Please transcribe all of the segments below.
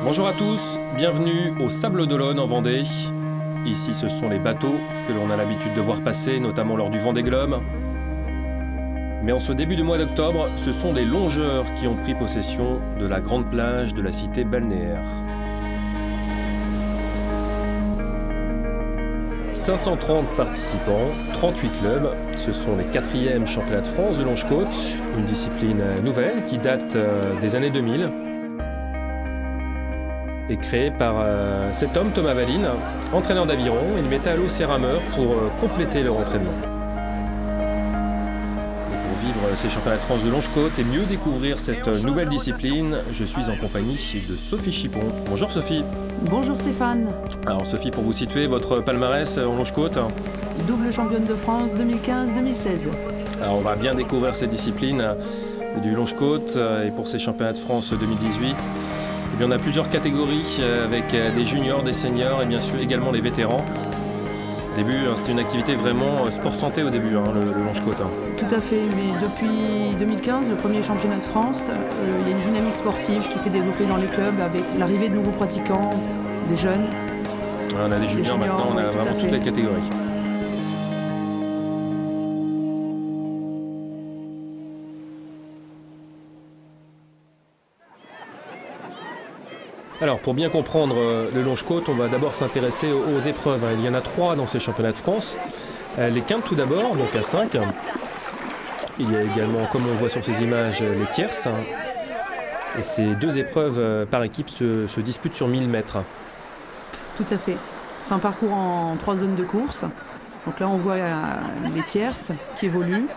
Bonjour à tous, bienvenue au Sables d'Olonne en Vendée. Ici, ce sont les bateaux que l'on a l'habitude de voir passer, notamment lors du Vendée Globe. Mais en ce début de mois d'octobre, ce sont des longeurs qui ont pris possession de la grande plage de la cité balnéaire. 530 participants, 38 clubs, ce sont les 4e championnats de France de longe-côte, une discipline nouvelle qui date des années 2000 et créée par cet homme, Thomas Valine, entraîneur d'aviron. Il mettait à l'eau ses rameurs pour compléter leur entraînement. Et pour vivre ces championnats de France de longe-côte et mieux découvrir cette nouvelle discipline, je suis en compagnie de Sophie Chipon. Bonjour Sophie. Bonjour Stéphane. Alors Sophie, pour vous situer, votre palmarès en longe-côte? Double championne de France 2015-2016. Alors on va bien découvrir cette discipline du longe-côte et pour ces championnats de France 2018. Eh bien, on a plusieurs catégories avec des juniors, des seniors et bien sûr également les vétérans. Au début, c'était une activité vraiment sport santé au début, le longe-côte. Tout à fait, mais depuis 2015, le premier championnat de France, il y a une dynamique sportive qui s'est développée dans les clubs avec l'arrivée de nouveaux pratiquants, des jeunes. On a des juniors maintenant, on a vraiment toutes les catégories. Alors, pour bien comprendre le longe-côte, on va d'abord s'intéresser aux épreuves. Il y en a 3 dans ces championnats de France. Les quintes tout d'abord, donc à 5. Il y a également, comme on voit sur ces images, les tierces. Et ces 2 épreuves par équipe se disputent sur 1000 mètres. Tout à fait. C'est un parcours en 3 zones de course. Donc là, on voit les tierces qui évoluent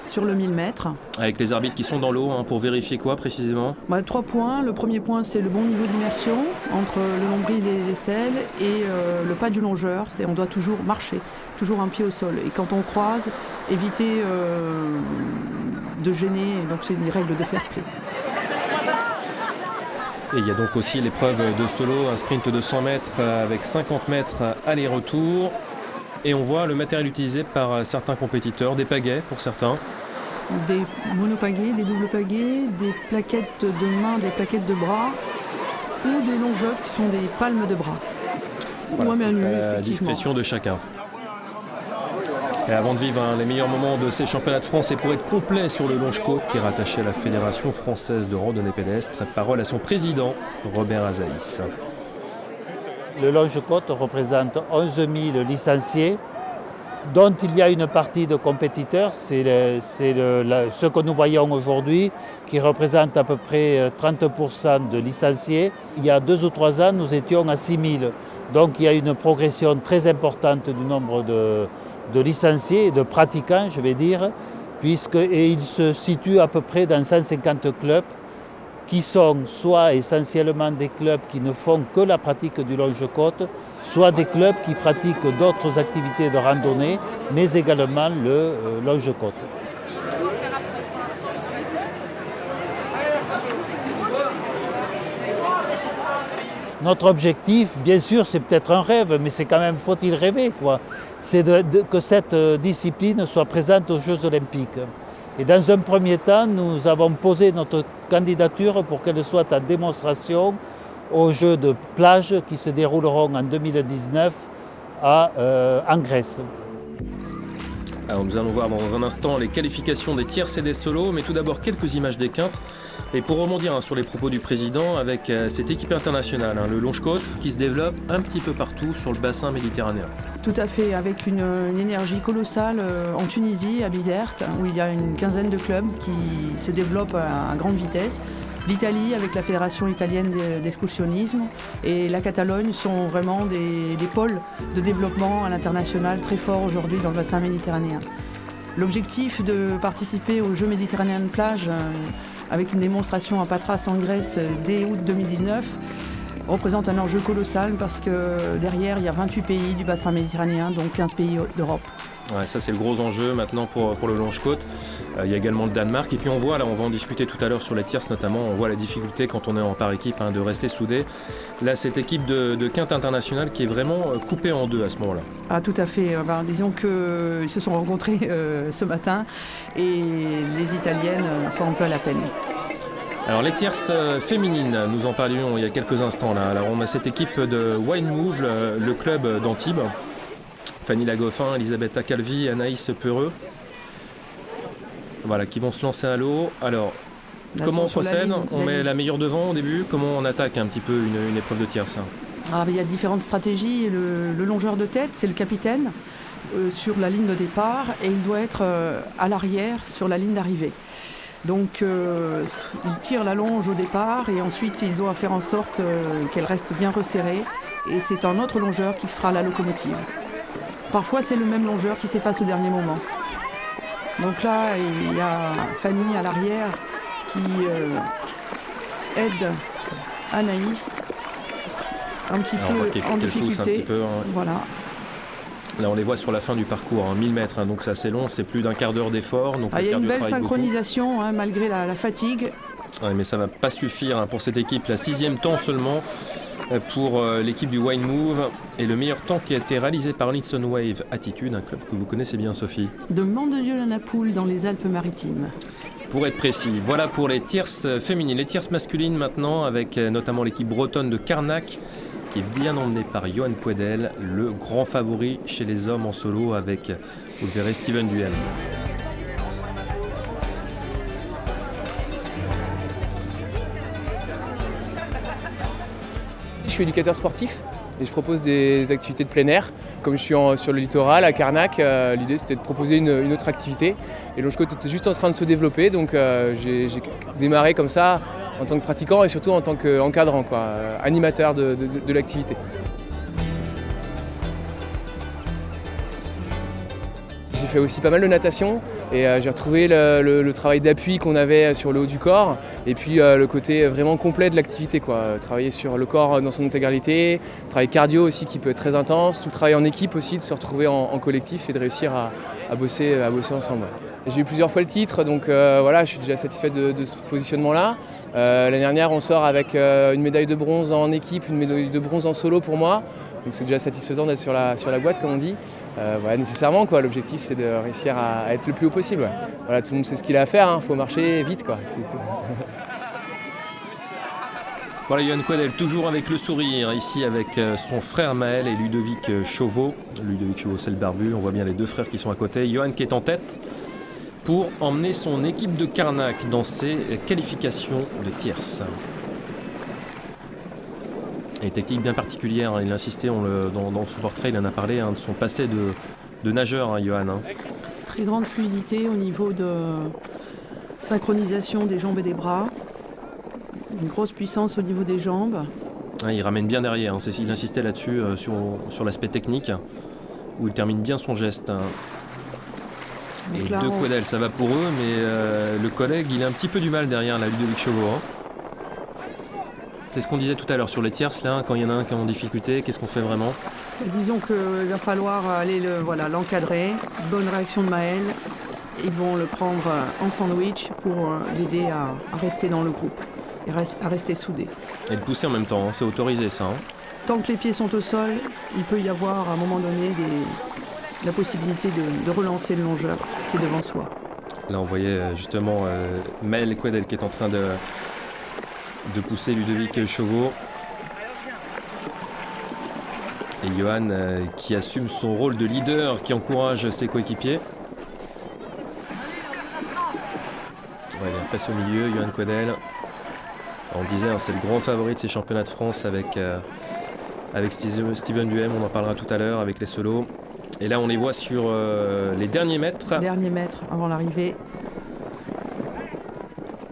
sur le 1000 mètres. Avec les arbitres qui sont dans l'eau, pour vérifier quoi précisément? 3 points. Le premier point, c'est le bon niveau d'immersion entre le nombril et les aisselles et le pas du longeur. On doit toujours marcher, toujours un pied au sol. Et quand on croise, éviter de gêner. Donc c'est une règle de fair play. Et il y a donc aussi l'épreuve de solo, un sprint de 100 mètres avec 50 mètres aller-retour. Et on voit le matériel utilisé par certains compétiteurs, des pagaies pour certains. Des monopagaies, des doubles pagaies, des plaquettes de main, des plaquettes de bras ou des longeurs qui sont des palmes de bras. Voilà, ou à main nue, à la discrétion de chacun. Et avant de vivre les meilleurs moments de ces championnats de France et pour être complet sur le longe-côte qui est rattaché à la Fédération française de randonnée pédestre, parole à son président, Robert Azaïs. Le longe-côte représente 11 000 licenciés, dont il y a une partie de compétiteurs, c'est ce que nous voyons aujourd'hui, qui représente à peu près 30% de licenciés. Il y a 2 ou 3 ans, nous étions à 6 000. Donc il y a une progression très importante du nombre de licenciés et de pratiquants, je vais dire, et ils se situent à peu près dans 150 clubs, qui sont soit essentiellement des clubs qui ne font que la pratique du longe-côte, soit des clubs qui pratiquent d'autres activités de randonnée, mais également le longe-côte. Notre objectif, bien sûr, c'est peut-être un rêve, mais c'est quand même, faut-il rêver, quoi. C'est que cette discipline soit présente aux Jeux Olympiques. Et dans un premier temps, nous avons posé notre candidature pour qu'elle soit en démonstration aux Jeux de plage qui se dérouleront en 2019 en Grèce. Alors nous allons voir dans un instant les qualifications des tierces et des solos, mais tout d'abord quelques images des quintes. Et pour rebondir sur les propos du président, avec cette équipe internationale, le longe-côte, qui se développe un petit peu partout sur le bassin méditerranéen. Tout à fait, avec une énergie colossale en Tunisie, à Bizerte, où il y a une quinzaine de clubs qui se développent à grande vitesse. L'Italie, avec la Fédération italienne d'excursionnisme, et la Catalogne sont vraiment des pôles de développement à l'international très forts aujourd'hui dans le bassin méditerranéen. L'objectif de participer aux Jeux méditerranéens de plage avec une démonstration à Patras en Grèce dès août 2019 représente un enjeu colossal parce que derrière il y a 28 pays du bassin méditerranéen, donc 15 pays d'Europe. Ouais, ça c'est le gros enjeu maintenant pour le longe-côte. Il y a également le Danemark et puis on voit, là on va en discuter tout à l'heure sur les tierces notamment, on voit la difficulté quand on est en par équipe de rester soudé. Là cette équipe de quinte internationale qui est vraiment coupée en deux à ce moment-là. Ah tout à fait, disons qu'ils se sont rencontrés ce matin et les Italiennes sont un peu à la peine. Alors les tierces féminines, nous en parlions il y a quelques instants là. Alors on a cette équipe de Wine Move, le club d'Antibes. Fanny Lagoffin, Elisabetta Calvi, Anaïs Peureux. Voilà, qui vont se lancer à l'eau. Alors, comment on procède? On met la meilleure devant au début. Comment on attaque un petit peu une épreuve de tierce? Il y a différentes stratégies. Le longeur de tête, c'est le capitaine sur la ligne de départ et il doit être à l'arrière sur la ligne d'arrivée. Donc il tire la longe au départ et ensuite il doit faire en sorte qu'elle reste bien resserrée et c'est un autre longeur qui fera la locomotive. Parfois c'est le même longeur qui s'efface au dernier moment. Donc là il y a Fanny à l'arrière qui aide Anaïs un petit peu en difficulté. Voilà. Là, on les voit sur la fin du parcours, 1000 mètres, donc c'est assez long, c'est plus d'un quart d'heure d'effort. Il y a une belle synchronisation, malgré la fatigue. Ouais, mais ça ne va pas suffire pour cette équipe. La 6e temps seulement pour l'équipe du Wine Move. Et le meilleur temps qui a été réalisé par Linson Wave Attitude, un club que vous connaissez bien, Sophie. De Mandelieu-la-Napoule dans les Alpes-Maritimes. Pour être précis, voilà pour les tierces féminines. Les tierces masculines maintenant, avec notamment l'équipe bretonne de Carnac, qui est bien emmené par Johan Quedel, le grand favori chez les hommes en solo avec, vous le verrez, Steven Duhem. Je suis éducateur sportif et je propose des activités de plein air. Comme je suis sur le littoral, à Carnac, l'idée c'était de proposer une autre activité. Et Longe-Côte était juste en train de se développer, donc j'ai démarré comme ça en tant que pratiquant et surtout en tant qu'encadrant, animateur de l'activité. J'ai fait aussi pas mal de natation et j'ai retrouvé le travail d'appui qu'on avait sur le haut du corps et puis le côté vraiment complet de l'activité. Travailler sur le corps dans son intégralité, travail cardio aussi qui peut être très intense, tout le travail en équipe aussi, de se retrouver en collectif et de réussir à bosser ensemble. J'ai eu plusieurs fois le titre, donc je suis déjà satisfait de ce positionnement-là. L'année dernière, on sort avec une médaille de bronze en équipe, une médaille de bronze en solo pour moi. Donc c'est déjà satisfaisant d'être sur la boîte, comme on dit. Nécessairement, l'objectif, c'est de réussir à être le plus haut possible. Ouais. Voilà, tout le monde sait ce qu'il a à faire, faut marcher vite. Voilà, Johan Quedel, toujours avec le sourire, ici avec son frère Maël et Ludovic Chauveau. Ludovic Chauveau, c'est le barbu, on voit bien les deux frères qui sont à côté. Johan qui est en tête pour emmener son équipe de Carnac dans ses qualifications de tierce. Et technique bien particulière, il insistait dans son portrait, il en a parlé de son passé de nageur, Johan. Très grande fluidité au niveau de synchronisation des jambes et des bras. Une grosse puissance au niveau des jambes. Il ramène bien derrière, il insistait là-dessus sur l'aspect technique, où il termine bien son geste. Et là, deux Quedel, ça va pour eux, mais le collègue, il a un petit peu du mal derrière la Ludovic Chauveau. C'est ce qu'on disait tout à l'heure sur les tierces, là, quand il y en a un qui est en difficulté, qu'est-ce qu'on fait vraiment? Disons qu'il va falloir aller l'encadrer. Bonne réaction de Maël. Ils vont le prendre en sandwich pour l'aider à rester dans le groupe et à rester soudé. Et de pousser en même temps, c'est autorisé ça. Tant que les pieds sont au sol, il peut y avoir à un moment donné la possibilité de relancer le longeur qui est devant soi. Là on voyait justement Maël Quedel qui est en train de pousser Ludovic Chauveau. Et Johan qui assume son rôle de leader, qui encourage ses coéquipiers. Il passe au milieu, Johan Quedel. On disait, c'est le grand favori de ces championnats de France avec Steven Duhem, on en parlera tout à l'heure avec les solos. Et là on les voit sur les derniers mètres. Derniers mètres avant l'arrivée.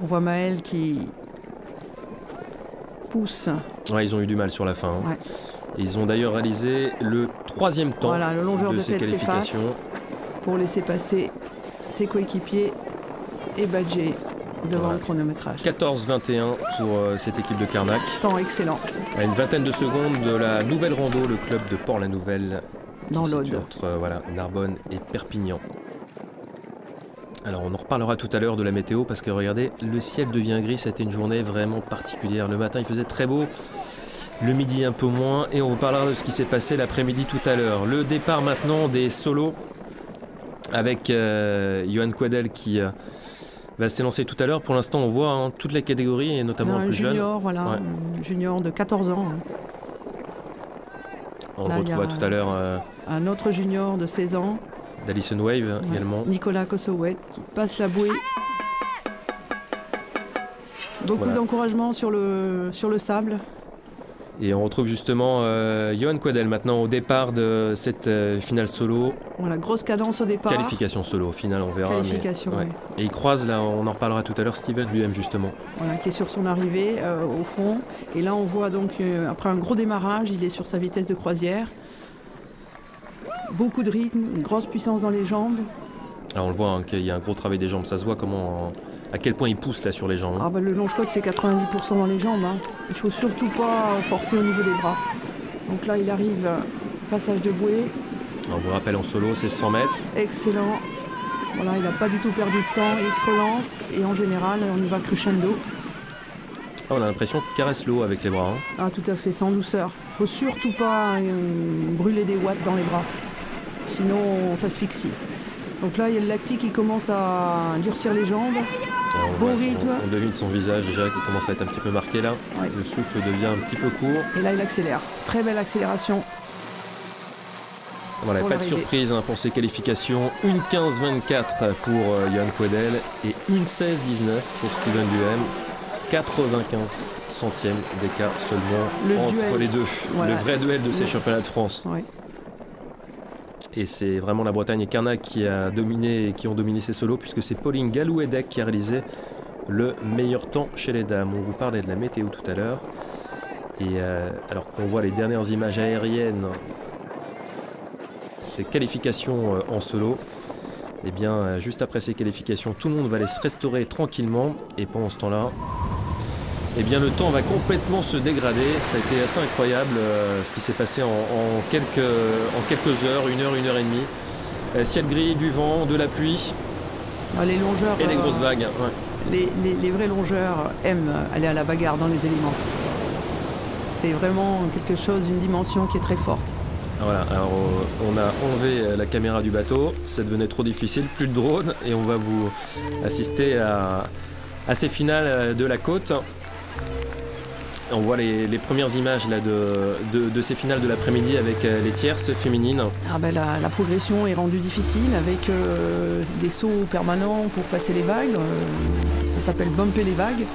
On voit Maël qui pousse. Ils ont eu du mal sur la fin. Ouais. Ils ont d'ailleurs réalisé le 3e temps le longeur de ces tête qualifications. Pour laisser passer ses coéquipiers et badger devant le chronométrage. 14-21 pour cette équipe de Carnac. Temps excellent. À une vingtaine de secondes de la Nouvelle Rando, le club de Port-la-Nouvelle. Dans l'Aude. Entre Narbonne et Perpignan. Alors on en reparlera tout à l'heure de la météo parce que regardez, le ciel devient gris, ça a été une journée vraiment particulière. Le matin il faisait très beau, le midi un peu moins et on vous parlera de ce qui s'est passé l'après-midi tout à l'heure. Le départ maintenant des solos avec Johan Quedel qui va s'élancer tout à l'heure. Pour l'instant, on voit toutes les catégories, et notamment un plus jeune. junior, voilà, Ouais. un junior de 14 ans. On Là, il y retrouvera a- tout à l'heure Un autre junior de 16 ans, d'Alison Wave également. Nicolas Kossowet, qui passe la bouée. Beaucoup Voilà. d'encouragement sur le sable. Et on retrouve justement Johan Quadel maintenant au départ de cette finale solo. Voilà, grosse cadence au départ. Qualification solo, au final on verra. Qualification, mais, oui. Et il croise là, on en reparlera tout à l'heure, Steven Duhem justement. Voilà, qui est sur son arrivée au fond. Et là, on voit donc, après un gros démarrage, il est sur sa vitesse de croisière. Beaucoup de rythme, une grosse puissance dans les jambes. Alors on le voit qu'il y a un gros travail des jambes, ça se voit à quel point il pousse là sur les jambes. Ah bah, le longe-côte, c'est 90% dans les jambes. Il faut surtout pas forcer au niveau des bras. Donc là, il arrive, passage de bouée, Alors, on vous rappelle en solo, c'est 100 mètres. excellent. Voilà, il n'a pas du tout perdu de temps, il se relance. Et en général, on y va crescendo. Ah, on a l'impression qu'il caresse l'eau avec les bras. Ah, tout à fait, sans douceur. Faut surtout pas brûler des watts dans les bras. Sinon, on s'asphyxie. Donc là, il y a le lactique qui commence à durcir les jambes. Alors, on Bon voit rythme. on devine son visage déjà qui commence à être un petit peu marqué là. Ouais. Le souffle devient un petit peu court. Et là, il accélère. Très belle accélération. Voilà, Pour pas de l'arrivée. surprise pour ces qualifications. 1:15-24 pour Johan Quadel et 1:16-19 pour Steven Duhem. 95 centièmes d'écart seulement Le entre duel. les deux. Voilà. Le vrai duel de ces Le- championnats de France. Ouais. Et c'est vraiment la Bretagne et Carnac qui ont dominé ces solos, puisque c'est Pauline Galouedec qui a réalisé le meilleur temps chez les dames. On vous parlait de la météo tout à l'heure. Et alors qu'on voit les dernières images aériennes, ces qualifications en solo, et bien juste après ces qualifications, tout le monde va aller se restaurer tranquillement. Et pendant ce temps-là, eh bien le temps va complètement se dégrader. Ça a été assez incroyable ce qui s'est passé en quelques heures, une heure et demie. Ciel gris, du vent, de la pluie Ah, les longeurs, et des grosses vagues. Ouais. les vrais longeurs aiment aller à la bagarre dans les éléments. C'est vraiment quelque chose, une dimension qui est très forte. Voilà, alors on a enlevé la caméra du bateau, ça devenait trop difficile, plus de drone, et on va vous assister à ces finales de la côte. On voit les premières images là, de ces finales de l'après-midi avec les tierces féminines. Ah ben, la progression est rendue difficile avec des sauts permanents pour passer les vagues. Ça s'appelle bumper les vagues.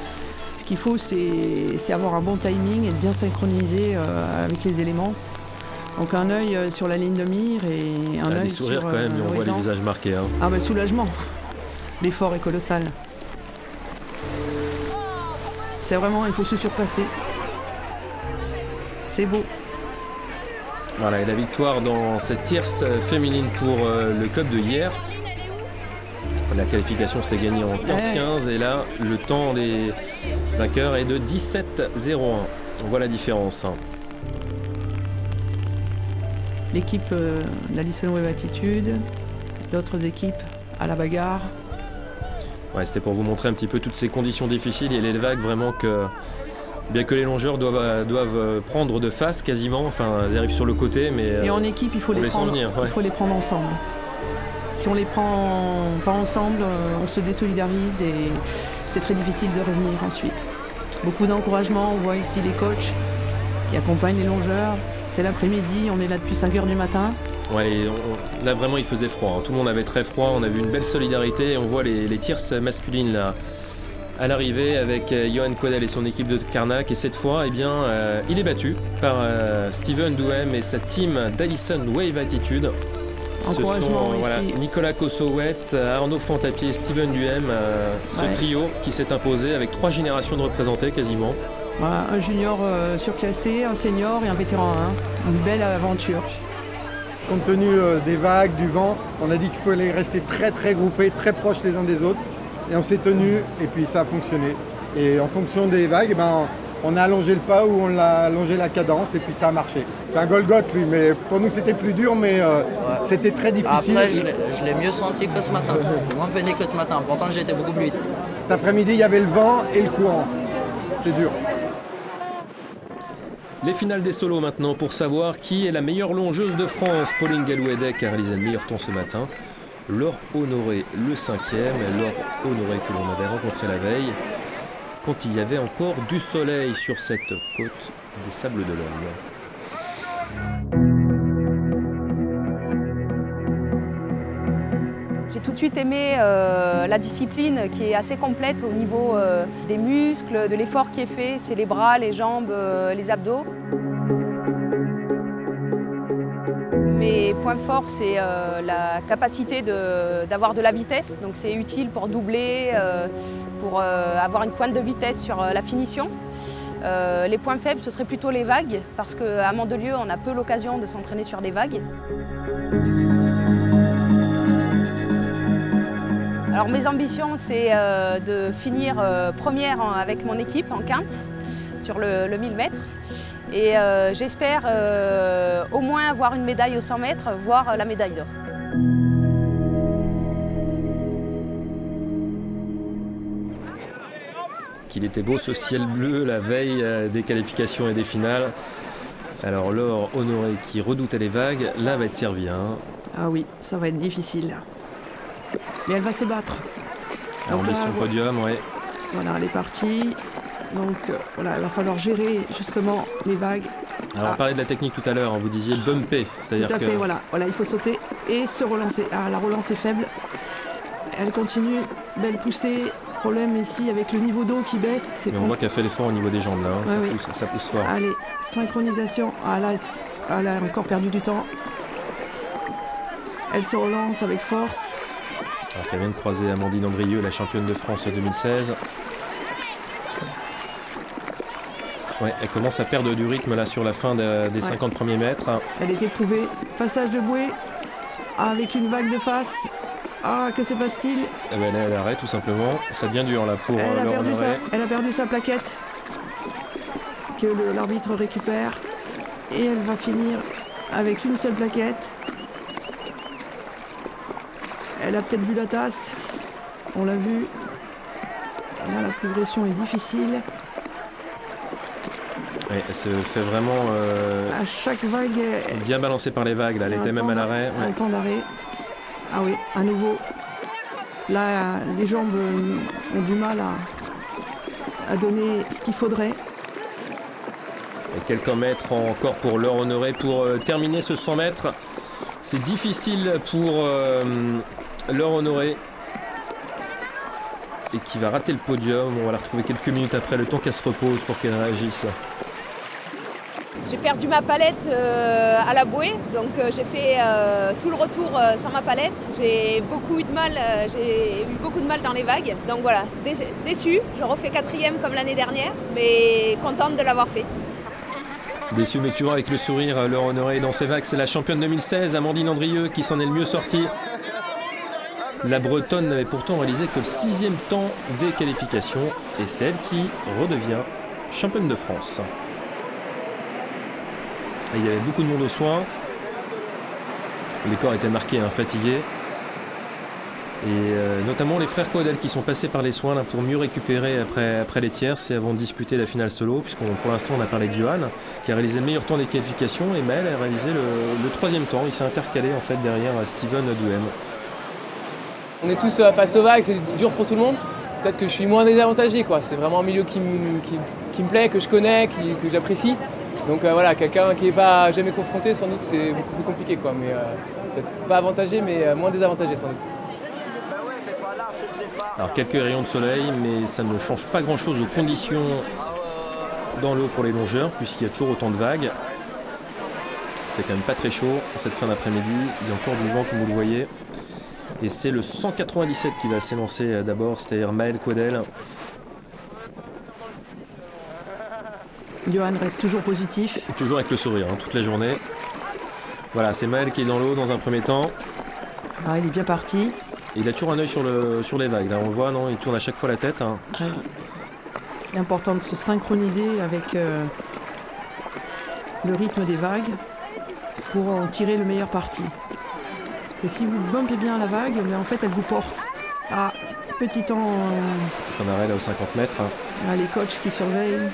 Ce qu'il faut, c'est avoir un bon timing et de bien synchroniser avec les éléments. Donc un œil sur la ligne de mire et un Ah, œil des sourires sur quand même, et on voit les l'horizon. visages marqués. Hein. Ah ben soulagement. L'effort est colossal. C'est vraiment, il faut se surpasser. C'est beau. Voilà, et la victoire dans cette tierce féminine pour le club de hier. La qualification s'était gagnée en 15-15 et là, le temps des vainqueurs est de 17-01. On voit la différence. L'équipe d'Alison Wave Attitude, d'autres équipes à la bagarre. Ouais, c'était pour vous montrer un petit peu toutes ces conditions difficiles et les vagues vraiment que, bien que les longeurs doivent prendre de face quasiment. Enfin, elles arrivent sur le côté, mais Et en équipe, il faut on les les sent prendre. venir, ouais. Il faut les prendre ensemble. Si on les prend pas ensemble, on se désolidarise et c'est très difficile de revenir ensuite. Beaucoup d'encouragement, on voit ici les coachs qui accompagnent les longeurs. C'est l'après-midi, on est là depuis 5h du matin. ouais, là vraiment il faisait froid. Hein. Tout le monde avait très froid. On a vu une belle solidarité. Et on voit les tierces masculines là à l'arrivée avec Johan Quadel et son équipe de Carnac. Et cette fois, eh bien, il est battu par Steven Duhem et sa team d'Alison Wave Attitude. Encouragement Ce sont ici. Nicolas Kossowet, Arnaud Fantapied et Steven Duhem, ce Ouais. trio qui s'est imposé avec 3 générations de représentés quasiment. Voilà, un junior surclassé, un senior et un vétéran 1. Une belle aventure. Compte tenu des vagues, du vent, on a dit qu'il fallait rester très très groupés, très proches les uns des autres. Et on s'est tenus et puis ça a fonctionné. Et en fonction des vagues, eh ben, on a allongé le pas ou on a allongé la cadence et puis ça a marché. C'est un Golgoth lui, mais pour nous c'était plus dur, mais c'était très difficile. Après, je l'ai mieux senti que ce matin, moins peiné que ce matin. Pourtant, j'ai été beaucoup plus vite. Cet après-midi, il y avait le vent et le courant. C'était dur. Les finales des solos maintenant pour savoir qui est la meilleure longeuse de France. Pauline Galouedec a réalisé le meilleur temps ce matin. Laure Honoré, le 5e. Laure Honoré que l'on avait rencontré la veille, quand il y avait encore du soleil sur cette côte des Sables d'Olonne. J'ai tout de suite aimé la discipline qui est assez complète au niveau des muscles, de l'effort qui est fait, c'est les bras, les jambes, les abdos. Mes points forts, c'est la capacité d'avoir de la vitesse, donc c'est utile pour doubler, pour avoir une pointe de vitesse sur la finition. Les points faibles, ce serait plutôt les vagues, parce qu'à Mandelieu, on a peu l'occasion de s'entraîner sur des vagues. Alors mes ambitions, c'est de finir première avec mon équipe en quinte sur le 1000 mètres. Et j'espère au moins avoir une médaille aux 100 mètres, voire la médaille d'or. Qu'il était beau ce ciel bleu la veille des qualifications et des finales. Alors Laure Honoré qui redoutait les vagues, là va être servie. Hein. Ah oui, ça va être difficile. Mais elle va se battre. Alors on est sur le podium, ouais. Voilà, elle est partie. Donc voilà, il va falloir gérer justement les vagues. Alors on parlait de la technique tout à l'heure, hein, vous disiez bumper. C'est-à-dire tout à fait, voilà, il faut sauter et se relancer. Ah, la relance est faible. Elle continue, belle poussée. Problème ici avec le niveau d'eau qui baisse. Mais on voit qu'elle fait l'effort au niveau des jambes là, hein. Ouais, ça pousse fort. Allez, synchronisation. Ah là, elle a encore perdu du temps. Elle se relance avec force. Alors qu'elle vient de croiser Amandine Andrieux, la championne de France 2016. Ouais, elle commence à perdre du rythme là sur la fin des 50 premiers mètres. Elle est éprouvée. Passage de bouée avec une vague de face. Ah, que se passe-t-il? Elle est à l'arrêt tout simplement. Ça devient dur là pour Laure Honoré. Elle a perdu sa plaquette que l'arbitre récupère. Et elle va finir avec une seule plaquette. Elle a peut-être bu la tasse. On l'a vu. Là, la progression est difficile. Ouais, elle se fait vraiment à chaque vague, bien balancée par les vagues. Là. Elle était même à l'arrêt. Un temps d'arrêt. Ah oui, à nouveau. Là, les jambes ont du mal à donner ce qu'il faudrait. Et quelques mètres encore pour Laure Honoré pour terminer ce 100 mètres. C'est difficile pour Laure Honoré. Et qui va rater le podium. On va la retrouver quelques minutes après, le temps qu'elle se repose pour qu'elle réagisse. J'ai perdu ma palette à la bouée, donc j'ai fait tout le retour sans ma palette. J'ai eu beaucoup de mal dans les vagues. Donc voilà, déçue. Je refais 4e comme l'année dernière, mais contente de l'avoir fait. Déçue mais toujours avec le sourire, Laure Honoré dans ses vagues. C'est la championne 2016, Amandine Andrieux, qui s'en est le mieux sortie. La Bretonne n'avait pourtant réalisé que le 6e temps des qualifications et c'est elle qui redevient championne de France. Et il y avait beaucoup de monde aux soins. Les corps étaient marqués, fatigués. Et notamment les frères Caudel qui sont passés par les soins là, pour mieux récupérer après les tierces et avant de disputer la finale solo, puisqu'on pour l'instant on a parlé de Johan qui a réalisé le meilleur temps des qualifications et Maël a réalisé le 3e temps. Il s'est intercalé en fait derrière Steven Douem. On est tous face aux vagues, c'est dur pour tout le monde. Peut-être que je suis moins désavantagé, quoi. C'est vraiment un milieu qui me plaît, que je connais, que j'apprécie. Donc voilà, quelqu'un qui n'est pas jamais confronté, sans doute c'est beaucoup plus compliqué, quoi. Mais peut-être pas avantagé, mais moins désavantagé sans doute. Alors quelques rayons de soleil, mais ça ne change pas grand-chose aux conditions dans l'eau pour les longeurs, puisqu'il y a toujours autant de vagues. Il fait quand même pas très chaud cette fin d'après-midi. Il y a encore du vent comme vous le voyez. Et c'est le 197 qui va s'élancer d'abord, c'est-à-dire Maël Caudel. Johan reste toujours positif. Et toujours avec le sourire, toute la journée. Voilà, c'est Maël qui est dans l'eau dans un premier temps. Ah, il est bien parti. Et il a toujours un œil sur les vagues. Là, on le voit, non, il tourne à chaque fois la tête. Ouais. Il est important de se synchroniser avec le rythme des vagues pour en tirer le meilleur parti. Parce que si vous bumpez bien la vague, mais en fait elle vous porte. Ah, petit temps. C'est un arrêt là aux 50 mètres. Là, les coachs qui surveillent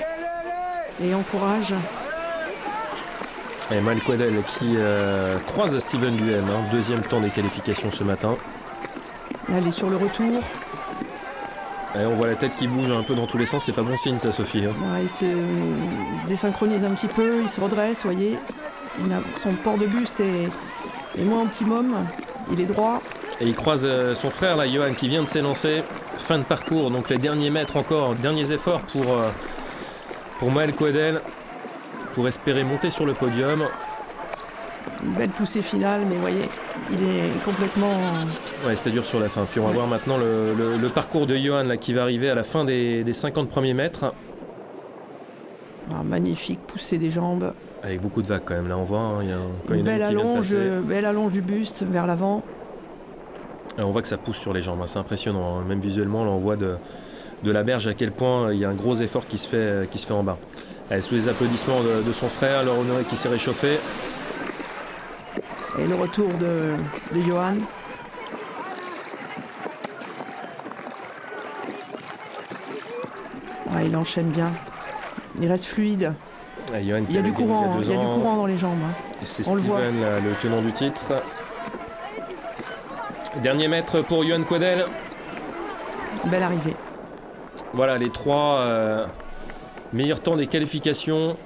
et encouragent. Et Maël Caudel qui croise Steven Douem, 2e temps des qualifications ce matin. Elle est sur le retour. Et on voit la tête qui bouge un peu dans tous les sens, c'est pas bon signe ça, Sophie. Hein. Ouais, il se désynchronise un petit peu, il se redresse, vous voyez. Son port de buste est moins optimum, il est droit. Et il croise son frère là, Johan, qui vient de s'élancer. Fin de parcours, donc les derniers mètres encore, derniers efforts pour Maël Coedel, pour espérer monter sur le podium. Une belle poussée finale, mais vous voyez, il est complètement... Ouais, c'était dur sur la fin. Puis on va voir maintenant le parcours de Johan là, qui va arriver à la fin des 50 premiers mètres. Ah, magnifique poussée des jambes. Avec beaucoup de vagues quand même, là on voit. Hein, il y a une belle allonge du buste vers l'avant. Et on voit que ça pousse sur les jambes, hein, c'est impressionnant. Hein. Même visuellement, là on voit de la berge à quel point il y a un gros effort qui se fait en bas. Allez, sous les applaudissements de son frère, Laure Honoré qui s'est réchauffé. Et le retour de Johan. Ouais, il enchaîne bien. Il reste fluide. Ah, il y a du courant, il y a du courant dans les jambes. Hein. Et c'est Steven, là, le tenant du titre. Dernier mètre pour Johan Coedel. Belle arrivée. Voilà les 3 meilleurs temps des qualifications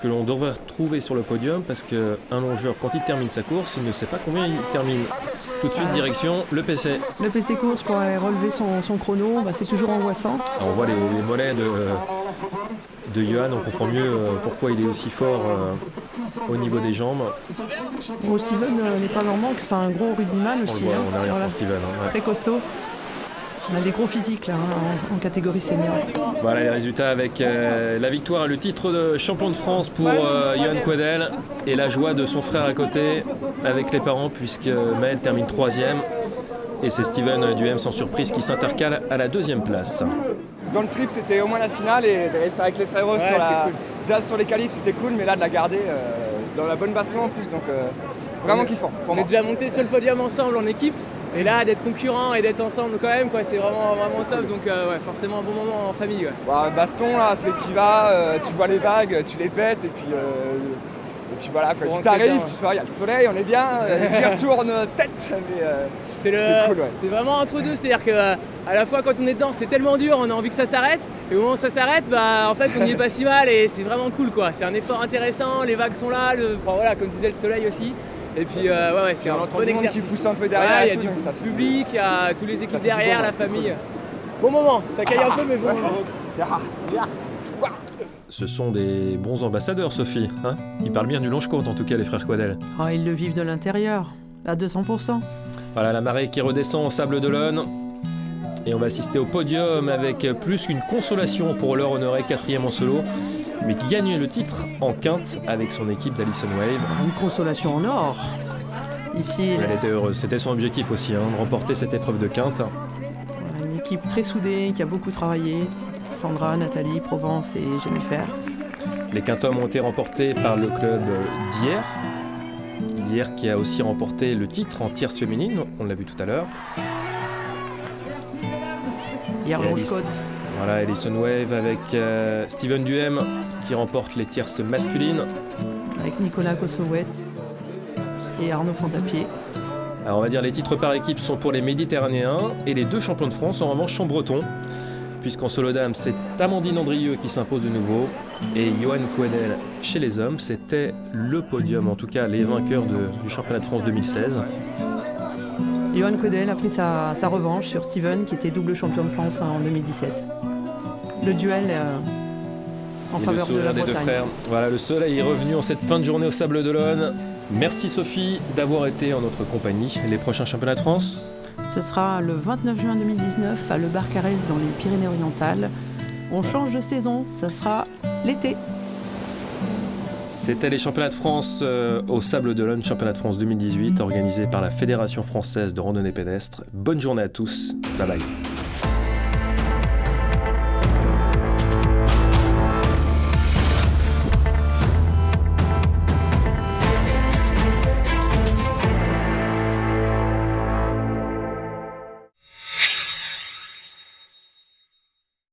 que l'on devrait retrouver sur le podium, parce qu'un longeur, quand il termine sa course, il ne sait pas combien il termine. Tout de suite, direction le PC. Le PC course pour aller relever son chrono, c'est toujours angoissant. Alors, on voit les mollets de Johan, on comprend mieux pourquoi il est aussi fort au niveau des jambes. Bon, Steven n'est pas normand, que c'est un gros rugbyman aussi. On le voit en arrière pour Steven. Ouais. Très costaud. On a des gros physiques là, en catégorie senior. Voilà les résultats avec la victoire et le titre de champion de France pour Johan Coedel et la joie de son frère à côté avec les parents, puisque Maël termine 3e et c'est Steven Duhem sans surprise qui s'intercale à la 2e place. Dans le trip c'était au moins la finale et c'est avec les frérots cool. Déjà sur les qualifs c'était cool, mais là de la garder dans la bonne baston en plus, donc vraiment kiffant. On est déjà monté sur le podium ensemble en équipe. Et là, d'être concurrents et d'être ensemble quand même, c'est vraiment top. Donc forcément un bon moment en famille. Ouais. Bah, baston, là, c'est tu vas, tu vois les vagues, tu les pètes et puis voilà. Quoi. Tu t'arrives, tu vois, il y a le soleil, on est bien, j'y retourne tête. Mais, c'est cool, ouais. C'est vraiment entre deux, c'est-à-dire qu'à la fois quand on est dedans, c'est tellement dur, on a envie que ça s'arrête. Et au moment où ça s'arrête, en fait, on n'y est pas si mal et c'est vraiment cool, quoi. C'est un effort intéressant, les vagues sont là, comme disait le soleil aussi. Et puis c'est un bon exercice. Qui pousse un peu derrière, il y a du public, il y a tous les équipes derrière, la famille. Bon moment, ça caille un peu mais bon moment. Ce sont des bons ambassadeurs, Sophie. Hein, ils parlent bien du Longe-Côte, en tout cas les frères Coedel. Ah, ils le vivent de l'intérieur, à 200%. Voilà la marée qui redescend au Sable d'Olonne. Et on va assister au podium avec plus qu'une consolation pour Laure Honoré, 4e en solo, mais qui gagne le titre en quinte avec son équipe d'Allison Wave. Une consolation en or. Ici, elle était heureuse, c'était son objectif aussi, de remporter cette épreuve de quinte. Une équipe très soudée qui a beaucoup travaillé. Sandra, Nathalie, Provence et Jennifer. Les quintums ont été remportés par le club d'Hyères. Hyères qui a aussi remporté le titre en tierce féminine, on l'a vu tout à l'heure. Hyères Longe-Côte. Voilà, Allison Wave avec Steven Duhem qui remporte les tierces masculines. Avec Nicolas Kossowet et Arnaud Fantapied. Alors on va dire les titres par équipe sont pour les Méditerranéens et les 2 champions de France en revanche sont bretons. Puisqu'en solo dame, c'est Amandine Andrieux qui s'impose de nouveau. Et Johan Coedel chez les hommes, c'était le podium, en tout cas les vainqueurs du championnat de France 2016. Johan Coedel a pris sa revanche sur Steven, qui était double champion de France en 2017. Le duel en faveur de la Bretagne. Des 2 frères. Voilà, le soleil est revenu en cette fin de journée au Sable d'Olonne. Merci Sophie d'avoir été en notre compagnie. Les prochains championnats de France ? Ce sera le 29 juin 2019 à Le Barcarès dans les Pyrénées-Orientales. On change de saison, ça sera l'été. C'était les championnats de France au Sable d'Olonne, championnat de France 2018, organisé par la Fédération française de randonnée pédestre. Bonne journée à tous, bye bye.